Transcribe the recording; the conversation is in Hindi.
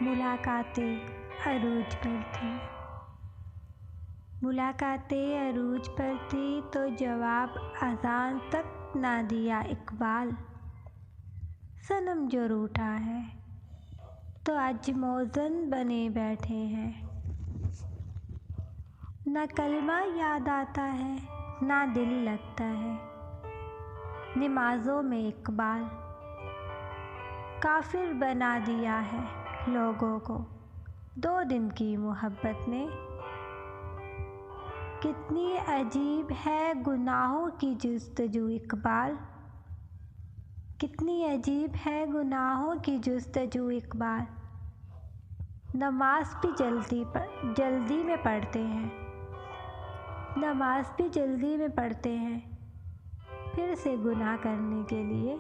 मुलाकातें अरूज पर थी। मुलाकातें अरूज पर थी तो जवाब अज़ान तक ना दिया इकबाल। सनम जो रूठा है तो आज मौज़न बने बैठे हैं। ना कलमा याद आता है ना दिल लगता है नमाज़ों में इकबाल। काफिर बना दिया है लोगों को 2 दिन की मोहब्बत ने। कितनी अजीब है गुनाहों की जुस्तजू इकबाल। कितनी अजीब है गुनाहों की जुस्तजू इकबाल। नमाज भी जल्दी में पढ़ते हैं। नमाज भी जल्दी में पढ़ते हैं फिर से गुनाह करने के लिए